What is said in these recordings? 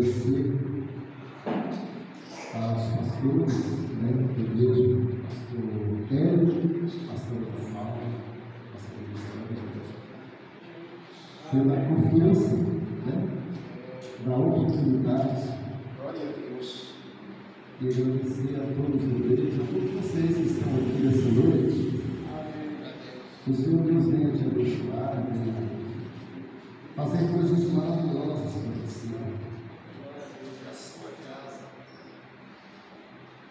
agradecer aos pastores, né, da igreja, pastor Hélio, pastor Paulo, pastor Luciano, pela confiança, né, da oportunidade. Glória a Deus. E agradecer a todos os deles, a todos vocês que estão aqui nessa noite. Que o Senhor Deus venha te abençoar, venha fazer coisas maravilhosas para você. A sua casa.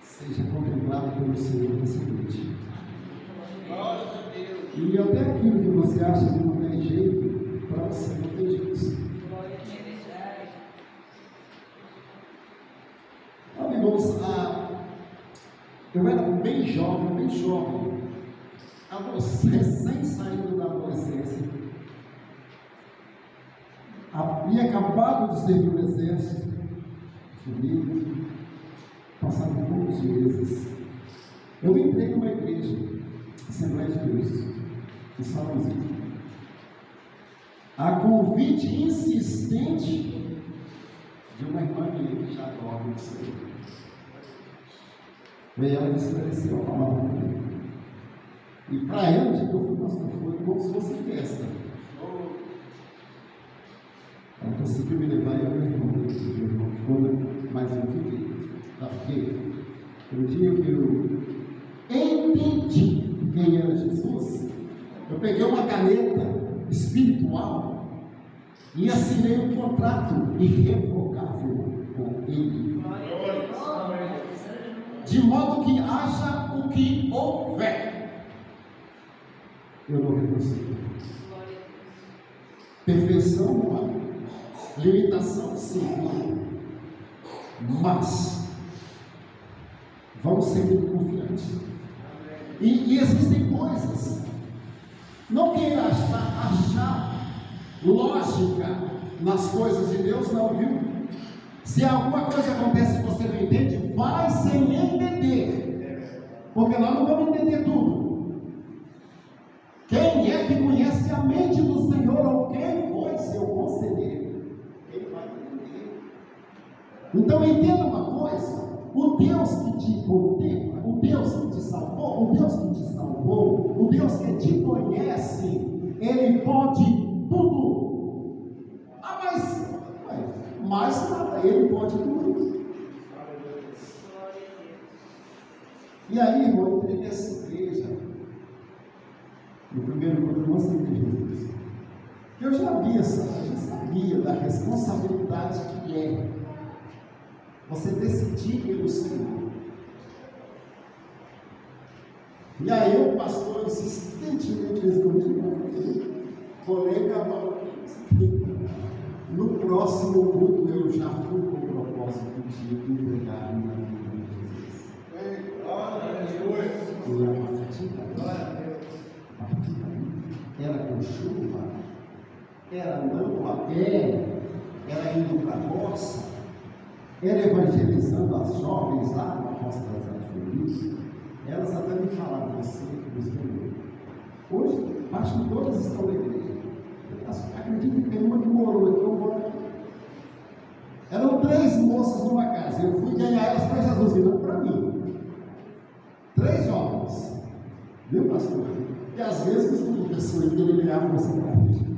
Seja contemplado pelo Senhor nessa noite. Glória a Deus. E até aquilo que você acha que não tem jeito, para você não tem jeito. Olha, irmãos, eu era bem jovem, recém saído da adolescência, havia acabado de servir no exército, família, passaram poucos meses. Eu entrei numa igreja, Assembleia de Deus, em Salãozinho, a convite insistente de uma irmã minha que já dorme no Senhor. Veio ela esclareceu a palavra comigo. E para ela, de que eu fui pastor, foi como se fosse festa. Ela conseguiu me levar e meu irmão ficou, mas eu fiquei. Sabe por quê? No dia que eu entendi quem era Jesus, eu peguei uma caneta espiritual e assinei um contrato irrevogável com ele. De modo que haja o que houver, eu não reconsigo. Perfeição não há, limitação sim, mas vamos ser muito confiantes. E existem coisas, não queira achar lógica nas coisas de Deus, não, viu? Se alguma coisa acontece e você não entende, vai sem entender, porque nós não vamos entender tudo. Quem é que conhece a mente do Senhor, ou quem foi seu conselheiro? Quem vai entender? Então entenda uma coisa: o Deus que te contempla, o Deus que te salvou, o Deus que te conhece, Ele pode tudo. Mas nada, Ele pode tudo. E aí, irmão, eu entrei nessa igreja, no primeiro culto, eu não sei de Jesus. Eu já sabia da responsabilidade que é você decidir pelo Senhor. E aí o pastor insistentemente respondeu: colega Paulo, no próximo culto eu já fui com o propósito de entregar minha vida a Jesus. E a partir era com chuva, era andando a pé, era indo para a roça, era evangelizando as jovens lá na Roça das Artes. Elas até me falaram assim, hoje, acho que todas estão na igreja. Acredito que tem uma que morou aqui, eu moro aqui. Eram 3 moças numa casa, eu fui ganhar elas para Jesus, e não para mim. 3 jovens, viu, pastor? E às vezes uma pessoa que ele ganhava você para mim.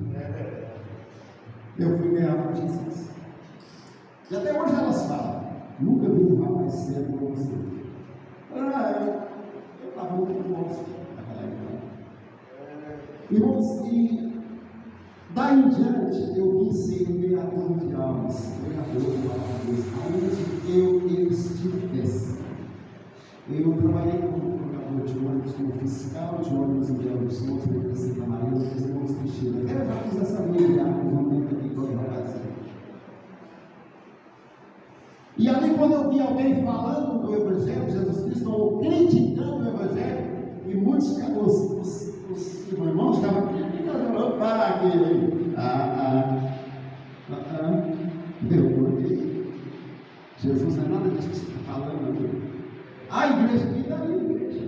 Eu fui ganhar para Jesus. E até hoje elas falam: nunca vi um rapaz sério como você. Eu estava muito bom naquela época. Irmãos, e daí em diante eu vim ser ganhador de almas, ganhador de almas, aonde eu estivesse. Eu trabalhei como procurador de ônibus, como fiscal de ônibus em Belo Horizonte, na Santa Maria, no Festival de Teixeira. Eu já fiz essa minha um tempo aqui com a Brasil. E ali, quando eu vi alguém falando do Evangelho de Jesus Cristo, ou criticando o Evangelho, e muitos os irmãos estavam criticando, porque Jesus não é nada disso que você está falando. A igreja, quem está ali, igreja?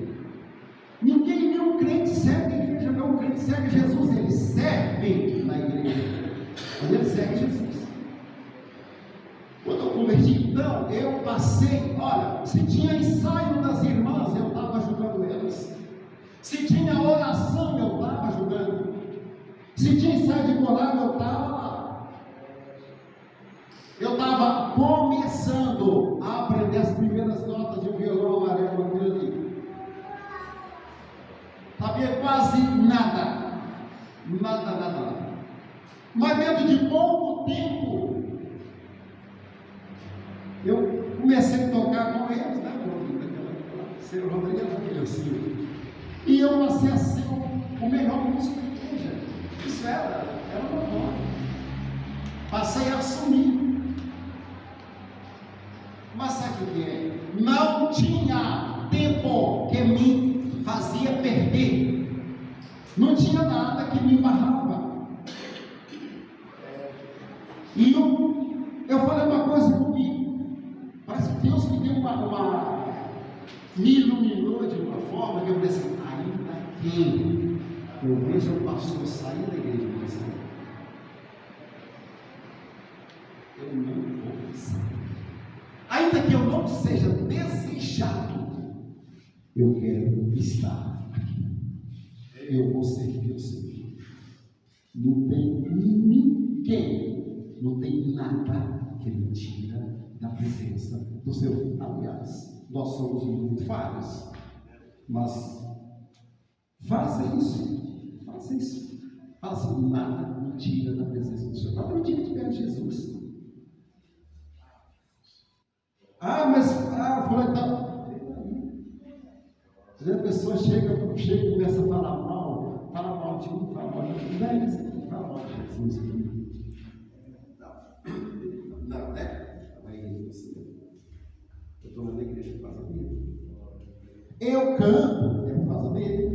Nenhum crente serve a igreja, não. O crente serve Jesus, ele serve na igreja, mas ele serve Jesus. Quando eu converti, então, eu passei, olha, se tinha ensaio das irmãs, eu estava ajudando elas. Se tinha oração, eu estava ajudando. Se tinha ensaio de coral, eu estava lá. Eu estava começando a aprender as primeiras notas de um violão amarelo aquilo ali. Sabia quase nada. Nada. Mas dentro de pouco tempo, eu comecei a tocar com eles, né? Seu Rodrigo era criancinho. E eu passei a ser o melhor músico da igreja. Isso era uma honra. Passei a assumir. Mas sabe o que é? Não tinha tempo que me fazia perder. Não tinha nada que me barrava. E eu falei uma coisa comigo. Parece que Deus me deu me iluminou de uma forma que eu falei assim, ainda que eu veja o pastor sair da igreja, mas eu não vou sair. Ainda que eu não seja desejado, eu quero estar aqui. Eu vou servir o Senhor. Não tem ninguém, não tem nada que me tira da presença do Senhor. Aliás, nós somos muito falhos, mas faça isso. Fala assim, nada me tira da presença do Senhor. Nada me tira de perto de Jesus. Falei, então. A pessoa chega e começa a falar mal de um, fala mal de outro. Não é isso, fala mal de Jesus. Não, né? Aí você. Eu estou na igreja por causa dele. Eu canto por causa dele.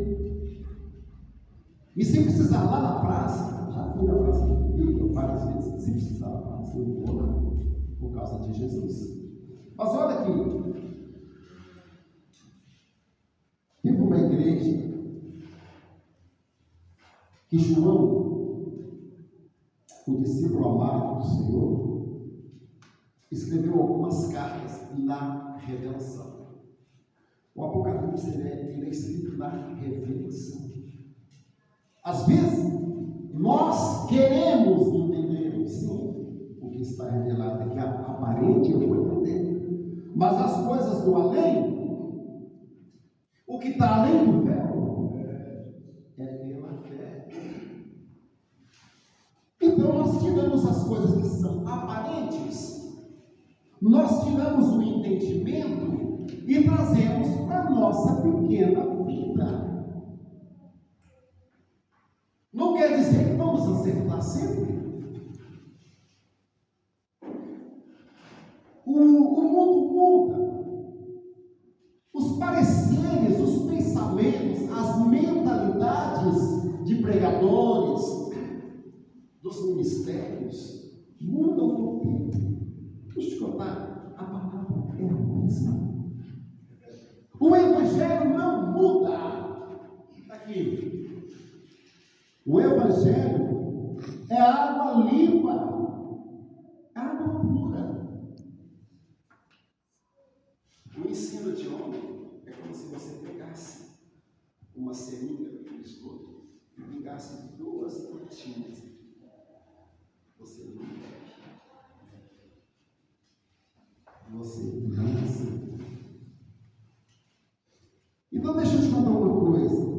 E se precisar lá na praça, já fui na praça comigo várias vezes, se precisar na praça, eu vou lá, por causa de Jesus. Mas olha aqui, teve uma igreja que João, o discípulo amado do Senhor, escreveu algumas cartas na revelação. O Apocalipse ele é escrito na revelação. Às vezes, nós queremos entender, sim, o que está revelado aqui, aparente, eu vou entender. Mas as coisas do além, o que está além do véu, é pela fé. Então, nós tiramos as coisas que são aparentes, nós tiramos o entendimento e trazemos para a nossa pequena vida. Não quer dizer que vamos acertar sempre. O mundo muda. Os pareceres, os pensamentos, as mentalidades de pregadores, dos ministérios, mudam com o tempo. Deixa eu te contar, a palavra é a mesma. O Evangelho não muda. Aqui. O Evangelho é água limpa, água pura. O ensino de homem é como se você pegasse uma seringa de esgoto e pingasse 2 gotinhas. Você não bebe. Você não aceita. Então deixa eu te contar uma coisa.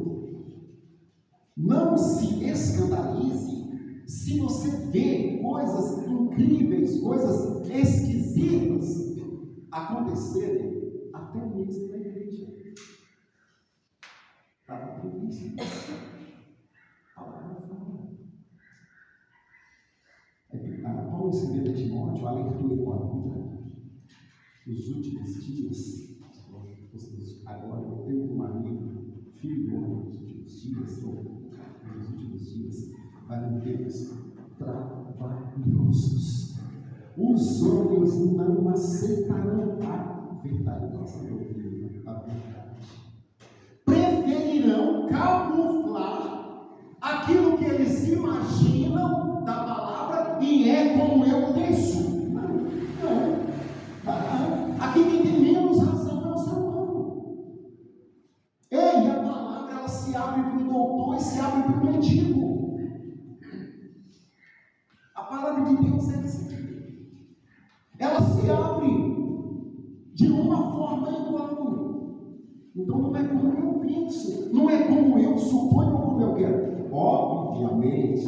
Não se escandalize se você vê coisas incríveis, coisas esquisitas acontecerem até mesmo na igreja. Estava previsto. A palavra fala. Paulo escrevendo a Timóteo, alertou ele com a vida. Nos últimos dias, agora eu tenho um amigo, filho nos últimos dias, vai haver tempos trabalhosos. Os homens não aceitarão a verdade, nossa doutrina, a verdade. Preferirão camuflar aquilo que eles imaginam da palavra e é como eu penso. Não. se abre de uma forma igual. Então não é como eu penso, não é como eu suponho ou como eu quero. Obviamente,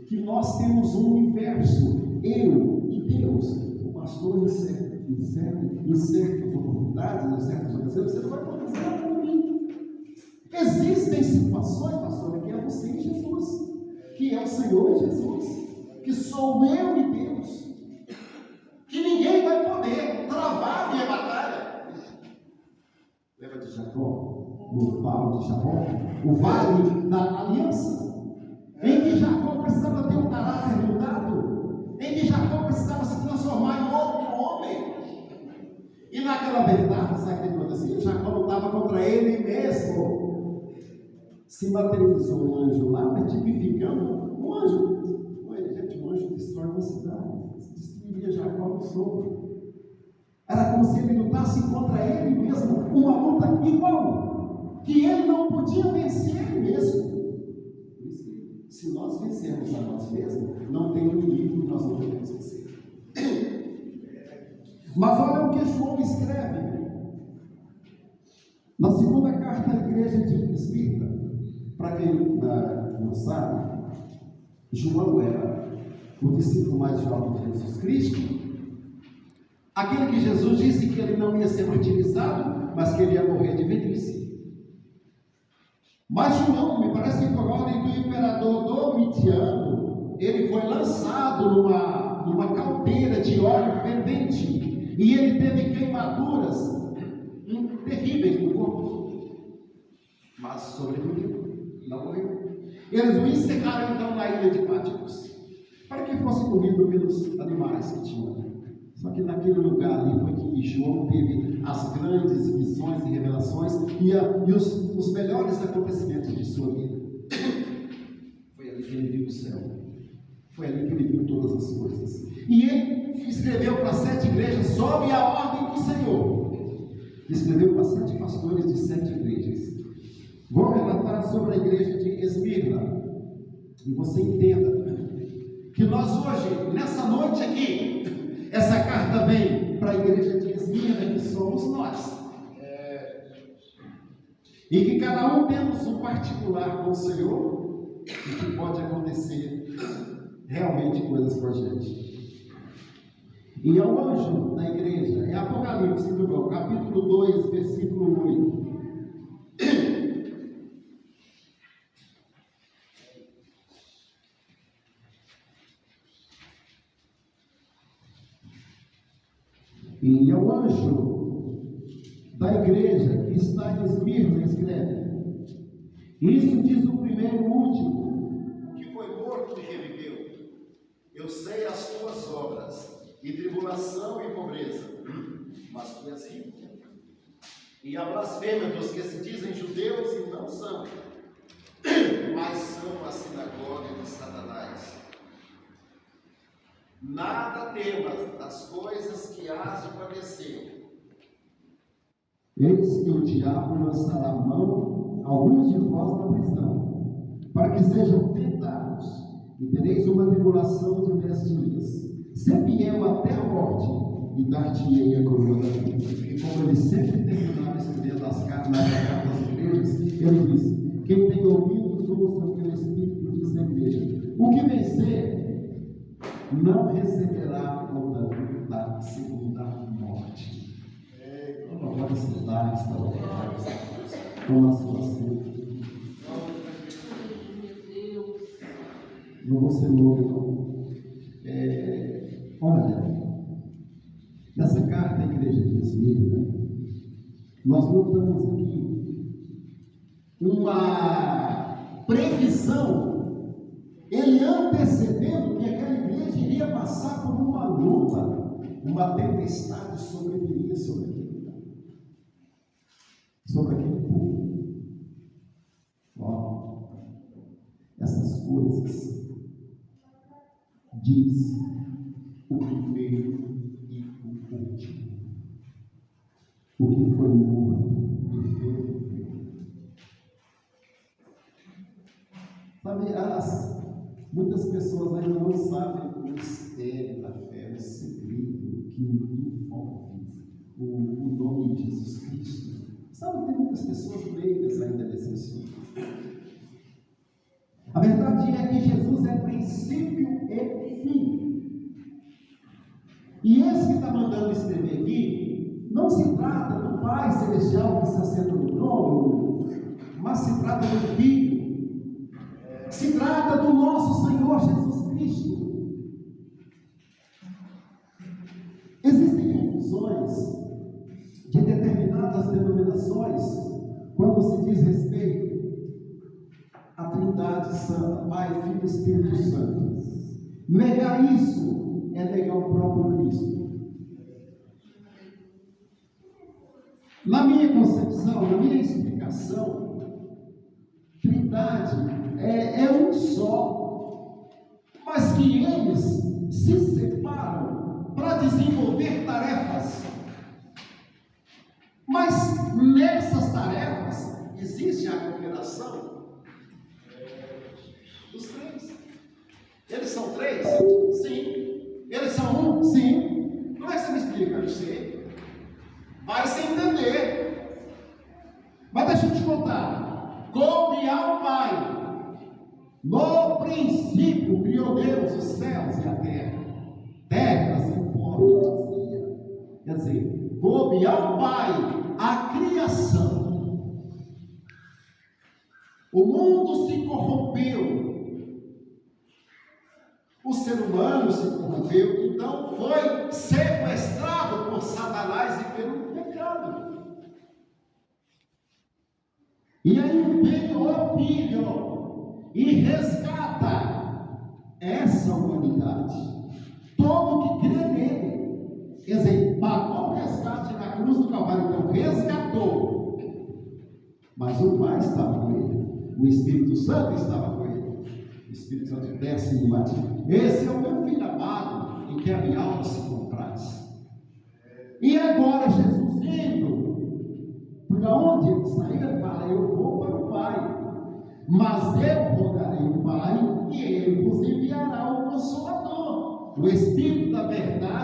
que nós temos um universo, eu e Deus. O pastor, em certas oportunidades, em certas ocasiões, você não vai poder falar comigo. Existem situações, pastor, que é você e Jesus, que é o Senhor Jesus, que sou eu e Deus, que ninguém vai poder travar a minha batalha. Lembra de Jacó? No vale de Jacó? O vale da aliança, em que Jacó precisava ter um caráter mudado, em que Jacó precisava se transformar em outro homem. E naquela verdade, sabe o que acontecia? Jacó lutava contra ele mesmo. Se materializou um anjo lá, tipificando um anjo. Gente, um anjo destrói uma cidade, destruiria Jacó no sopro. Era como se ele lutasse contra ele mesmo, uma luta igual, que ele não podia vencer ele mesmo. Por isso que, se nós vencermos a nós mesmos, não tem inimigo que nós não podemos vencer. Mas olha o que João escreve na segunda carta à igreja de Esmirna. Para quem não sabe, João era o discípulo mais jovem de Jesus Cristo, aquele que Jesus disse que ele não ia ser martirizado, mas que ele ia morrer de velhice. Mas João, me parece que por ordem do imperador Domiciano, ele foi lançado numa caldeira de óleo fervente, e ele teve queimaduras terríveis no corpo, mas sobreviveu. Não morreu. Eles o encerraram então na ilha de Pátimos, para que fosse comido pelos animais que tinham. Só que naquele lugar ali foi que João teve as grandes visões e revelações e os melhores acontecimentos de sua vida. Foi ali que ele viu o céu. Foi ali que ele viu todas as coisas. E ele escreveu para 7 igrejas sob a ordem do Senhor. Escreveu para 7 pastores de 7 igrejas. Vou relatar sobre a igreja de Esmirna, e você entenda que nós hoje, nessa noite aqui, essa carta vem para a igreja de Esmirna, que somos nós, e que cada um temos um particular com o Senhor, e que pode acontecer realmente coisas com a gente. E ao anjo da igreja, é Apocalipse, capítulo 2, versículo 8. E ao anjo da igreja que está em Esmirna, escreve: isso diz o primeiro e o último, que foi morto e reviveu. Eu sei as tuas obras, e tribulação e pobreza, mas tu és rico. E a blasfêmia dos que se dizem judeus e não são, mas são a sinagoga de Satanás. Nada temas das coisas que hás de padecer. Eis que o diabo lançará mão alguns de vós na prisão, para que sejam tentados, e tereis uma tribulação de 10 dias. Ser fiel até a morte, e dar-te-ei a coroa da vida. E como ele sempre terminava escrevendo as cartas das igrejas, ele disse: quem tem ouvidos, ouça o que o Espírito diz na igreja. O que vencer não receberá o dano da segunda morte. Agora sentar, está com a sua sede. Não vou ser louco, não. Olha, nessa carta à igreja de Esmirna, nós notamos aqui uma previsão, ele antecedendo que aquela igreja iria passar por uma luta, uma tempestade sobreviria sobre aquele povo. Ó, essas coisas diz o primeiro e o último, o que foi morto e reviveu. Sabe, muitas pessoas ainda não sabem o mistério da fé, o segredo. o nome de Jesus Cristo. Sabe que tem muitas pessoas leigas ainda nesse assunto. A verdade é que Jesus é princípio e fim. E esse que está mandando escrever aqui, não se trata do Pai Celestial que está sentado no trono, mas se trata do Filho. Se trata do nosso Senhor Jesus Cristo. Existem confusões de determinadas denominações quando se diz respeito à Trindade Santa, Pai, Filho e Espírito Santo. Negar isso é negar o próprio Cristo. Na minha concepção, na minha explicação, Trindade é um só, mas que eles se separam para desenvolver tarefas. Mas nessas tarefas existe a cooperação dos três. Eles são três? Sim. Eles são um? Sim. Como é que você me explica? Não sei. Vai sem entender. Mas deixa eu te contar. Coube ao Pai. No princípio criou Deus os céus e a terra. Terra sem forma e vazia. Quer dizer, coube ao Pai a criação. O mundo se corrompeu. O ser humano se corrompeu, então foi sequestrado por Satanás e pelo pecado. E aí vem o Filho e resgata essa humanidade. Todo que crê nele. Quer dizer, pagou o resgate na cruz do Calvário, então resgatou. Mas o Pai estava com ele, o Espírito Santo estava com ele. O Espírito Santo desce e bate. Esse é o meu filho amado, em que a minha alma se compraz. E agora Jesus indo, por onde ele saiu, ele fala: eu vou para o Pai, mas eu rogarei o Pai, e ele vos enviará o Consolador, o Espírito da verdade,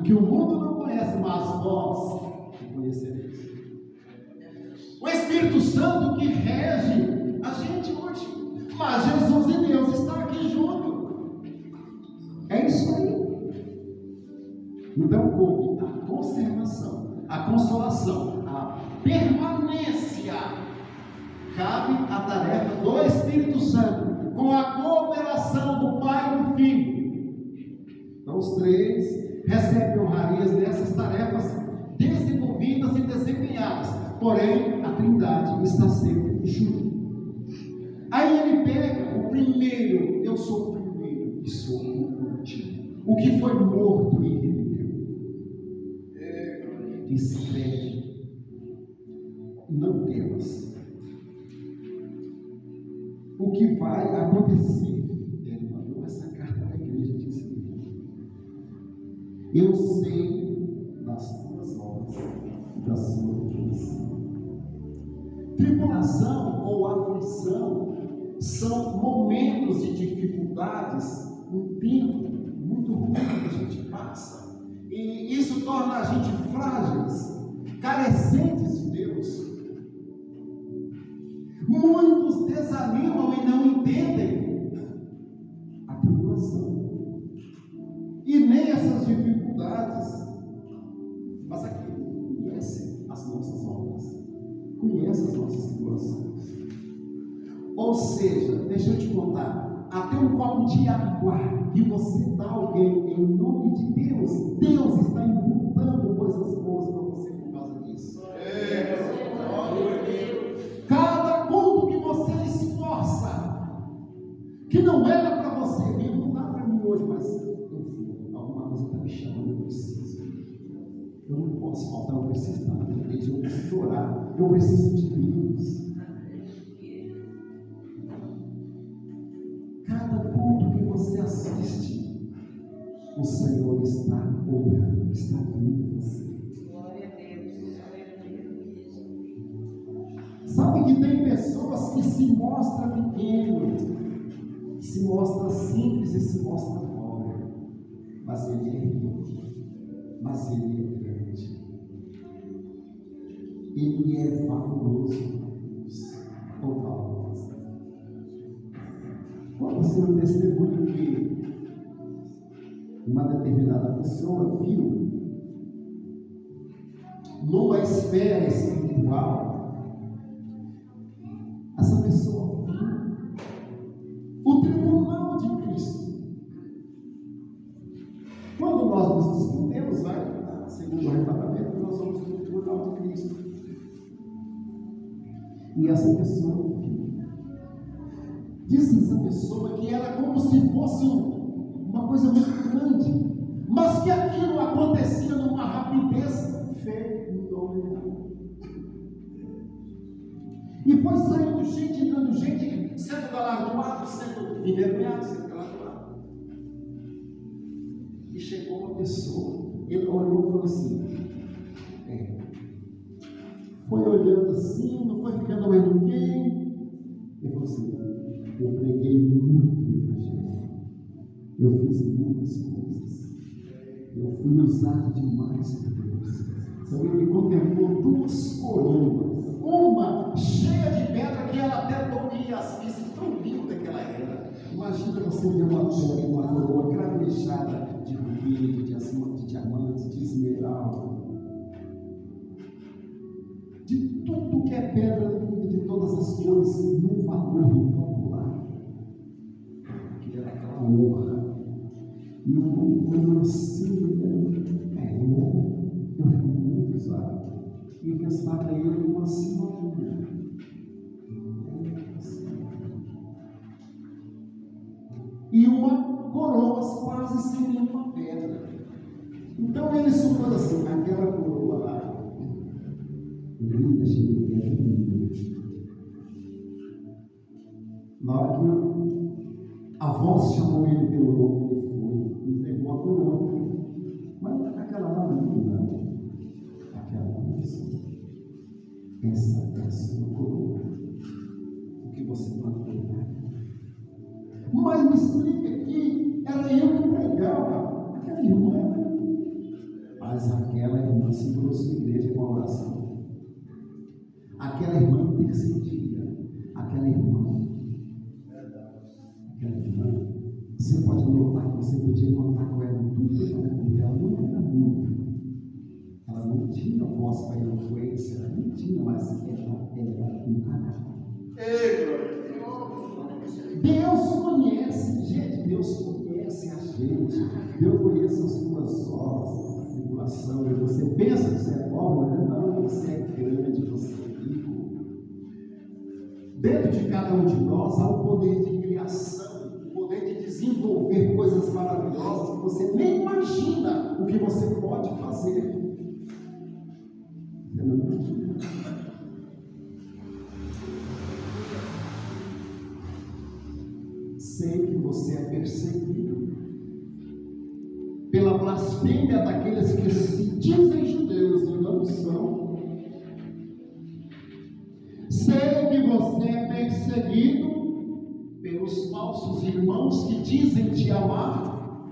que o mundo não conhece, mas vós o conhecereis. O Espírito Santo que rege a gente hoje, mas Jesus e Deus estão aqui junto. É isso aí. Então, como a conservação, a consolação, a permanência, cabe a tarefa do Espírito Santo, com a cooperação do Pai e do Filho. Então, os três recebem honrarias nessas tarefas desenvolvidas e desempenhadas, porém, a Trindade está sempre junto. Aí ele pega o primeiro, eu sou o primeiro e sou o último, o que foi morto e reviveu. Escreve, não temas. O que vai acontecer? Ele mandou essa carta para a igreja de Esmirna. Eu sei das tuas obras e da sua aflição. Tribulação ou aflição são momentos de dificuldades, um tempo muito ruim que a gente passa. E isso torna a gente frágeis, carecentes de Deus. Muitos desanimam e não entendem a tribulação. E nem essas dificuldades. Mas aqui, conhece as nossas obras, conhece as nossas tribulações. Ou seja, deixa eu te contar, até um copo de água que você dá a alguém em nome de Deus, Deus está imputando coisas boas para você por causa disso. Cada culto que você esforça, que não era para você, não dá para mim hoje, mas enfim, alguma coisa está me chamando, eu preciso. Eu não posso faltar, eu preciso estar na igreja, eu preciso orar, eu preciso de Deus. Cada culto que você assiste, o Senhor está obrando, está vendo você. Glória a Deus. Sabe que tem pessoas que se mostram pequeno, se mostra simples e se mostra pobre, mas ele é rico. mas Ele é grande. Ele é valoroso. Ou valoroso. Quando você um testemunho que uma determinada pessoa viu numa esfera espiritual, essa pessoa viu o tribunal de Cristo. Quando nós nos despedimos, segundo o arrebatamento, nós vamos para o tribunal de Cristo. E essa pessoa diz essa pessoa que era como se fosse uma coisa muito grande, mas que aquilo acontecia numa rapidez fenomenal. E foi saindo gente, entrando gente, sendo galardoado, sendo envergonhado, sendo galardoado. E chegou uma pessoa, ele olhou e falou assim, foi olhando assim, não foi ficando mais ninguém. Ele falou assim, eu preguei muito o Evangelho, eu fiz muitas coisas, eu fui usado demais por Deus. Então ele contemplou duas coroas, uma cheia de pedra que ela até dormia as vistas, tão linda que ela era. Imagina você ver uma coroa cravejada de rubi, de diamante, de esmeralda, de tudo que é pedra linda, de todas as cores, num valor incalculável, que era aquela honra. E eu assim, eu era muito usado. E eu pensava ele uma senhorinha. E uma coroa quase sem nenhuma pedra. Então ele supôs assim, aquela coroa lá, linda, cheia de pedra, linda. Na hora que a voz chamou ele pelo nome, ele foi, entregou a coroa. Mas aquela lá não, aquela lá assim. Essa é a sua coroa. O que você plantou. Mas me explica que era eu que pregava, aquela irmã. Mas aquela irmã segurou sua igreja com a oração. Aquela irmã intercedia. Aquela irmã, você pode notar que você podia contar com ela tudo, porque ela não era muito. Ela não tinha voz para eloquência, ela não tinha, mas ela era um canal. Deus conhece, gente, Deus conhece a gente. Deus conhece as suas obras, a tribulação. E você pensa que você é pobre, mas não, você é grande, você é rico. Dentro de cada um de nós há um poder de criação, um poder de desenvolver coisas maravilhosas que você nem imagina o que você pode fazer. Você não imagina. Sei que você é perseguido pela blasfêmia daqueles que se dizem judeus e não são. Sei que você é perseguido pelos falsos irmãos que dizem te amar,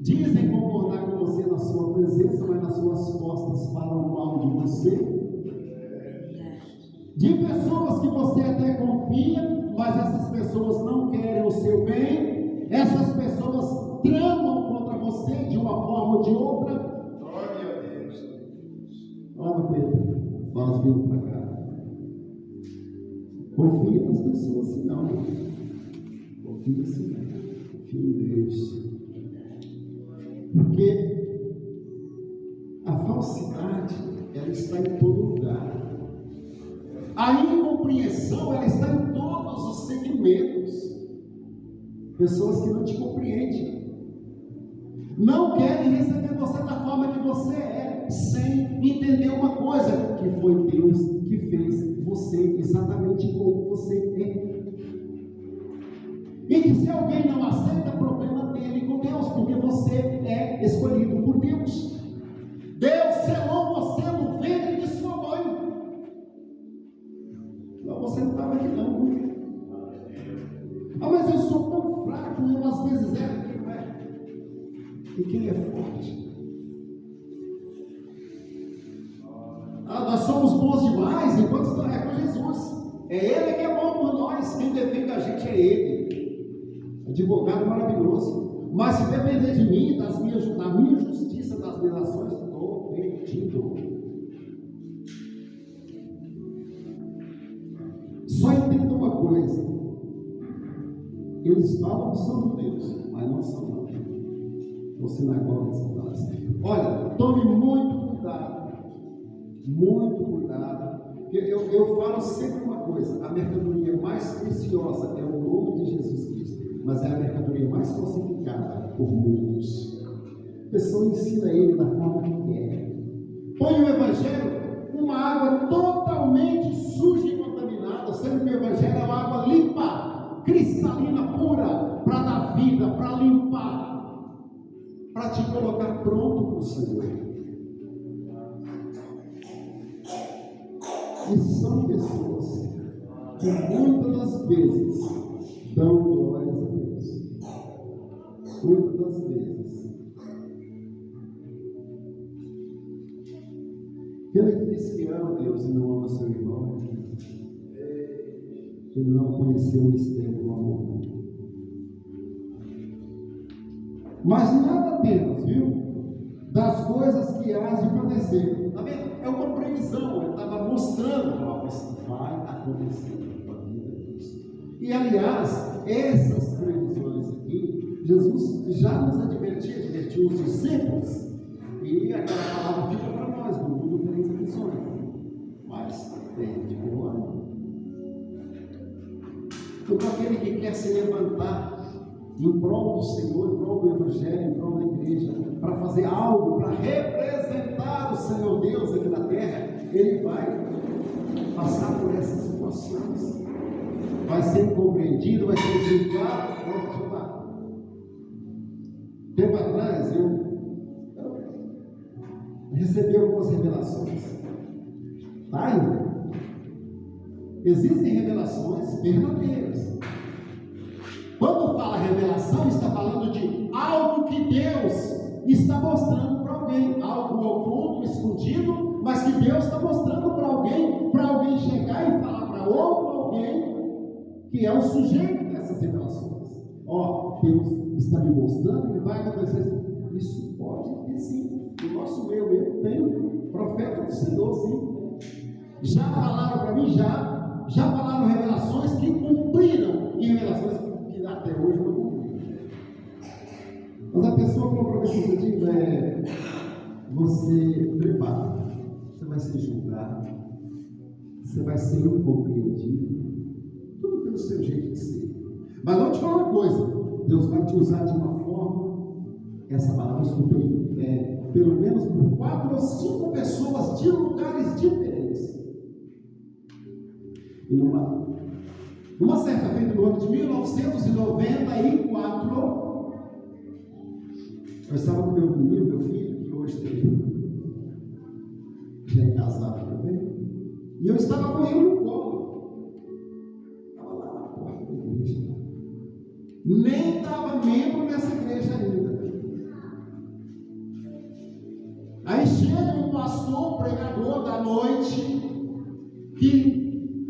dizem concordar com você na sua presença, mas nas suas costas falam mal de você. De pessoas que você até confia, mas essas pessoas não querem o seu bem. Essas pessoas tramam contra você de uma forma ou de outra. Glória a Deus. Olha, Pedro, nós vimos para cá. Confia nas pessoas, senão confia sim, confia em Deus. Porque a falsidade, ela está em todo lugar. A incompreensão, ela está em todos os segmentos. Pessoas que não te compreendem, não querem receber você da forma que você é, sem entender uma coisa, que foi Deus que fez você exatamente como você é. E que se alguém não aceita, problema dele com Deus, porque você é escolhido por Deus. Deus selou você no ventre de sua mãe. Não, você não estava aqui não. Ah, mas eu sou tão fraco, eu às vezes erro, quem não é? E quem é forte? outros estão com Jesus. É Ele que é bom por nós. Quem defende a gente é Ele. Advogado maravilhoso. Mas se depender de mim, da minha justiça, das minhas ações, estou perdido. Só entenda uma coisa. Eles falam que são judeus, mas não são não. São sinagogas, olha, tome muito cuidado. Muito cuidado. Eu falo sempre uma coisa: a mercadoria mais preciosa é o nome de Jesus Cristo, mas é a mercadoria mais falsificada por muitos. A pessoa ensina ele da forma que quer. Põe o Evangelho uma água totalmente suja e contaminada, sendo que o Evangelho é uma água limpa, cristalina, pura, para dar vida, para limpar, para te colocar pronto para o Senhor. E são pessoas que muitas das vezes dão glórias a Deus. Muitas das vezes. Aquele que diz que ama Deus e não ama seu irmão, ele não conheceu o mistério do amor. Mas nada temos, viu? Das coisas que há de acontecer. Está vendo? É uma previsão. Ele estava mostrando, isso vai acontecer na tua vida. E aliás, essas previsões aqui, Jesus já nos advertiu os discípulos. E aquela palavra fica para nós, no mundo tereis aflições. Mas tem de boa. Então, para aquele que quer se levantar em prol do Senhor, em prol do Evangelho, em prol da igreja, para fazer algo, para representar o Senhor Deus aqui na terra, ele vai passar por essas situações, vai ser incompreendido, vai ser julgado. Deixa eu falar. Tempo atrás eu recebi algumas revelações. Tá ainda? Existem revelações verdadeiras. Quando fala revelação, está falando de algo que Deus está mostrando para alguém, algo oculto, escondido, mas que Deus está mostrando para alguém chegar e falar para outro alguém que é o sujeito dessas revelações. Ó, Deus está me mostrando que vai acontecer. Isso pode ter sim. O nosso meio, eu tenho profeta do Senhor, sim. Já falaram para mim, já falaram revelações que cumpriram e revelações que até hoje não cumpriram. Mas a pessoa falou para mim, você prepara, você vai ser julgado, você vai ser incompreendido, tudo pelo seu jeito de ser. Mas não te falar uma coisa, Deus vai te usar de uma forma, essa palavra eu escutei, pelo menos por 4 ou 5 pessoas de lugares diferentes. E numa certa feita, no ano de 1994, eu estava com meu menino, meu filho, que hoje já é casado também, e eu estava com ele no colo. Estava lá na porta da igreja. Nem estava membro dessa igreja ainda. Aí chega um pastor, pregador da noite, que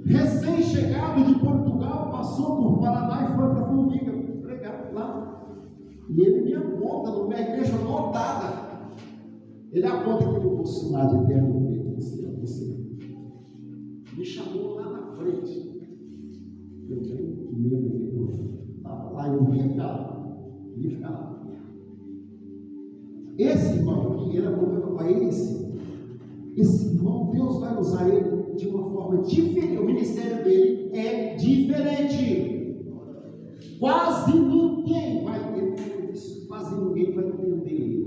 recém-chegado de Portugal, passou por Paraná e foi para Formiga pregar lá. E ele me aponta numa igreja lotada. Ele aponta que eu vou lá de terno preto, você. Me chamou lá na frente. Eu bem medo, estava lá, eu ia ficar lá. Esse irmão aqui, ele apontou para esse irmão, Deus vai usar ele de uma forma diferente. O ministério dele é diferente. Quase ninguém vai entender isso. Quase ninguém vai entender ele.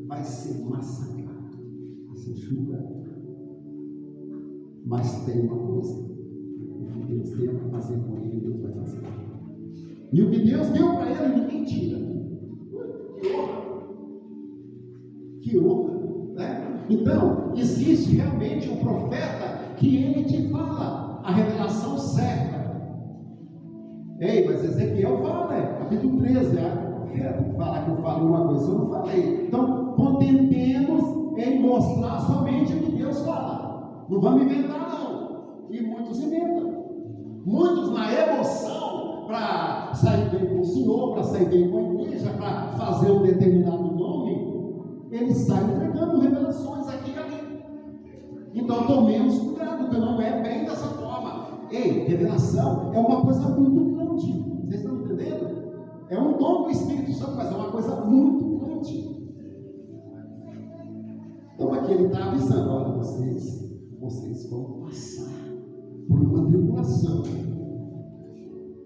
Vai ser massacrado, vai ser julgado. Mas tem uma coisa: o que Deus tem para fazer com ele, Deus vai fazer. E o que Deus deu para ele, ninguém tira. Que honra! Que honra, né? Então, existe realmente um profeta que ele te fala a revelação certa. Ei, mas Ezequiel fala, né? Capítulo 13, falar que eu falei uma coisa, eu não falei. Então, contentemos em mostrar somente o que Deus fala. Não vamos inventar, não. E muitos inventam. Muitos, na emoção, para sair bem com o Senhor, para sair bem com a igreja, para fazer um determinado nome, eles saem entregando revelações aqui e ali. Então tomemos cuidado, porque não é bem dessa forma. Ei, revelação é uma coisa muito grande. Vocês estão entendendo? É um dom do Espírito Santo, mas é uma coisa muito grande. Então aqui ele está avisando: olha, vocês vão passar por uma tribulação.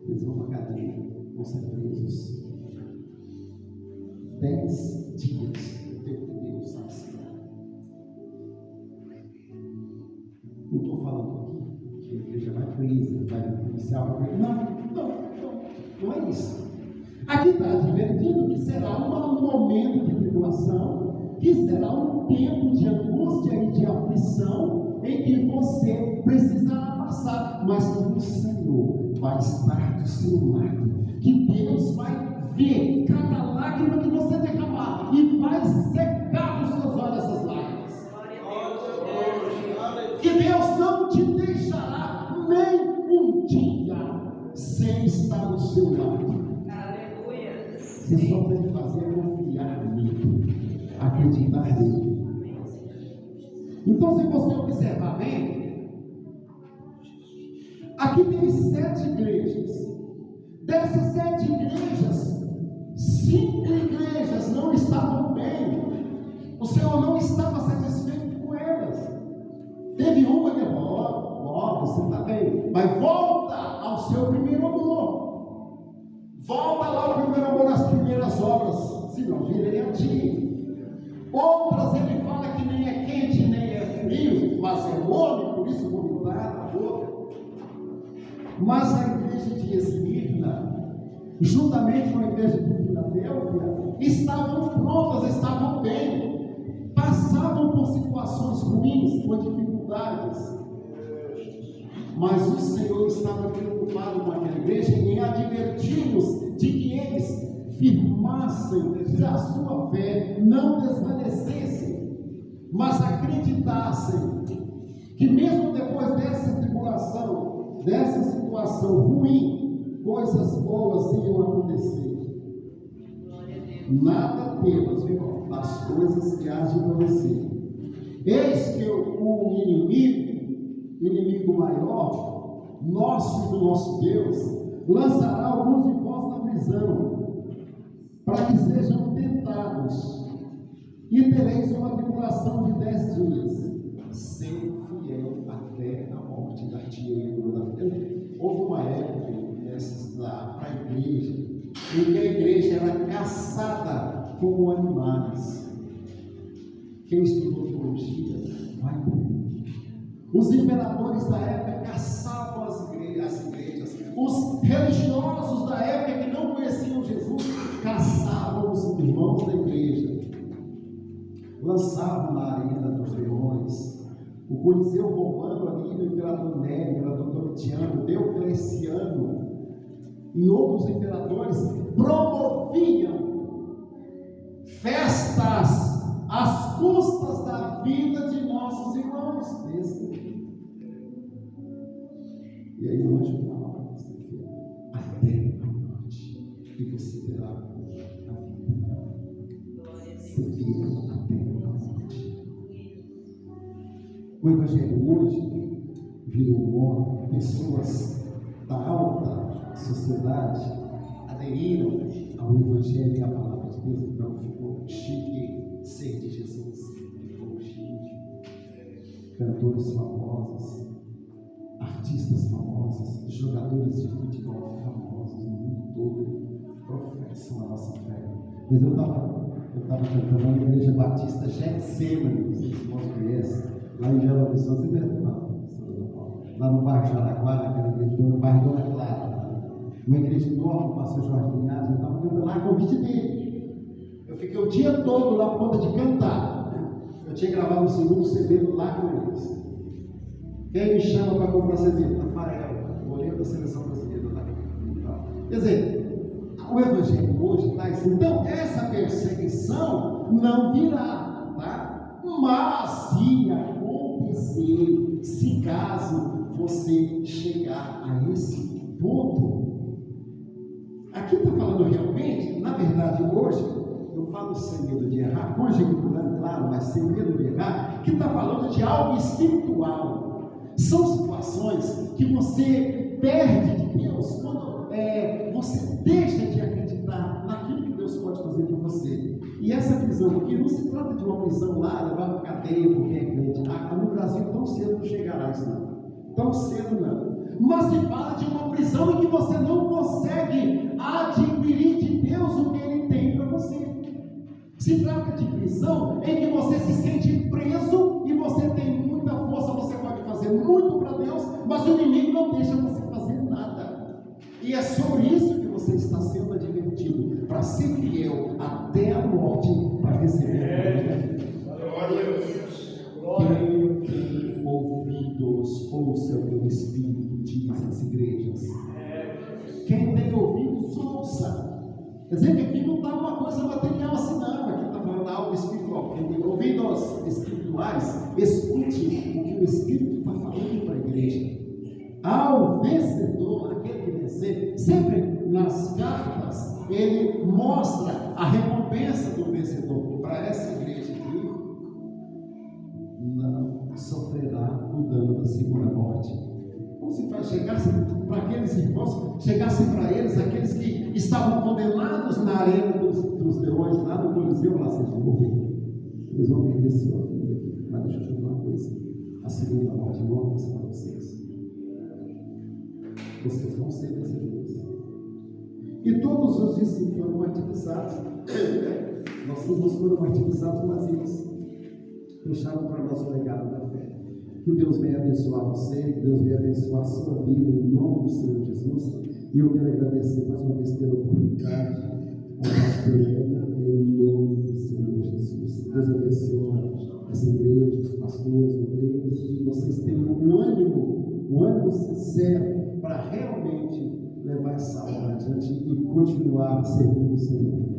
Eles vão para a cadeia, vão ser presos 10 dias. O tempo de Deus sabe. Não estou falando aqui que a igreja vai presa, vai policial, não é isso. Aqui está advertindo que será um momento de tribulação, que será um tempo de angústia e de aflição, em que você precisará passar, mas que o Senhor vai estar do seu lado, que Deus vai ver cada lágrima que você derramar e vai secar os seus olhos essas lágrimas. Que Deus não te deixará nem um dia sem estar do seu lado. Você só tem que fazer é confiar nele, acreditar nele. Então, se você observar bem, aqui tem 7 igrejas. Dessas 7 igrejas, 5 igrejas não estavam bem. O Senhor não estava satisfeito com elas. Teve uma que falou: você está bem, mas volta ao seu primeiro amor. Volta lá ao primeiro amor, nas primeiras obras, senão virei a ti. Outras ele fala que nem é quente, nem é frio, mas é morno, por isso vomitar a boca. Mas a igreja de Esmirna, juntamente com a igreja de Filadélfia, estavam prontas, estavam bem, passavam por situações ruins, por dificuldades. Mas o Senhor estava preocupado com aquela igreja em adverti-los de que eles firmassem a sua fé, não desvanecessem, mas acreditassem que mesmo depois dessa tribulação, dessa situação ruim, coisas boas iam acontecer. Nada temas, viu, das coisas que há de acontecer. Eis que o inimigo maior, nosso e do nosso Deus, lançará alguns de vós na prisão, para que sejam tentados, e tereis uma tribulação de 10 dias. Ser fiel até a morte, dar-te-ei da vida. Houve uma época para a igreja, em que a igreja era caçada como animais. Quem estudou teologia vai entender. Os imperadores da época caçavam as igrejas. Os religiosos da época que não conheciam Jesus caçavam os irmãos da igreja. Lançavam na arena dos leões. O Coliseu romano ali, o imperador Nero, o imperador Domitiano, Diocleciano e outros imperadores promoviam festas às custas da vida de nossos irmãos. E aí o anjo fala para você que até a morte, e você terá a vida. Você fica até a morte. O Evangelho hoje virou moda. Pessoas da alta sociedade aderiram ao Evangelho e à palavra de Deus. Então ficou chique ser de Jesus. Ficou chique. Cantores famosos, artistas famosos, jogadores de futebol famosos no mundo todo professam a nossa fé. Mas eu estava cantando na igreja batista Getsemane, não sei se vocês conhecem, lá em Belo Horizonte, você deve falar, lá no bairro Jaraguá, naquela igreja, no bairro Dona Clara, uma igreja enorme, pastor Jorge Linhares, eu estava cantando lá a convite dele. Eu fiquei o dia todo lá por conta de cantar. Eu tinha gravado o segundo CD lá com eles. Quem me chama para comprar CD? Rafael, goleiro da seleção brasileira lá. Quer dizer, o Evangelho hoje está assim. Então, essa perseguição não virá, tá? Mas se acontecer, você, se caso você chegar a esse ponto. Aqui está falando realmente, na verdade hoje, eu falo sem medo de errar, conjecturando, claro, mas sem medo de errar, que está falando de algo espiritual. São situações que você perde de Deus quando você deixa de acreditar naquilo que Deus pode fazer por você. E essa prisão aqui não se trata de uma prisão lá, levar para cadeia porque é crente. No Brasil tão cedo não chegará isso não. Tão cedo não. Mas se fala de uma prisão em que você não consegue adquirir de Deus o que Ele tem para você. Se trata de prisão em que você se sente preso e você tem muita força, você pode fazer muito para Deus, mas o inimigo não deixa você fazer nada. E é sobre isso que você está sendo advertido, para ser fiel até a morte, para receber a vida. Glória a Deus. Quem tem ouvidos, ouça o que o Espírito diz às igrejas. Quem tem ouvidos, ouça. Quer dizer que aqui não está uma coisa material assim não, aqui está falando algo espiritual. Quem tem ouvidos espirituais, escute o que o Espírito está falando para a igreja. Ao vencedor, aquele que vencer, sempre nas cartas, ele mostra a recompensa do vencedor para essa igreja aqui. Não sofrerá o dano da segunda morte. Como se faz? Chegasse para aqueles irmãos, chegasse para eles, aqueles que estavam condenados na arena dos leões, lá no Coliseu, lá vocês vão morrer. Eles vão perder sua vida aqui. Mas deixa eu te falar uma coisa: a segunda morte não acontece para vocês. Vocês vão ser vencedores. E todos os discípulos foram martirizados. Nossos irmãos foram martirizados, mas eles deixaram para nós o legado da fé. Que Deus venha abençoar você, que Deus venha abençoar a sua vida, em nome do Senhor Jesus. E eu quero agradecer mais uma vez pela oportunidade ao pastor Helena, em nome do Senhor Jesus. Deus abençoe essa igreja, os pastores, os obreiros, que vocês tenham um ânimo sincero para realmente levar essa obra adiante e continuar servindo o Senhor.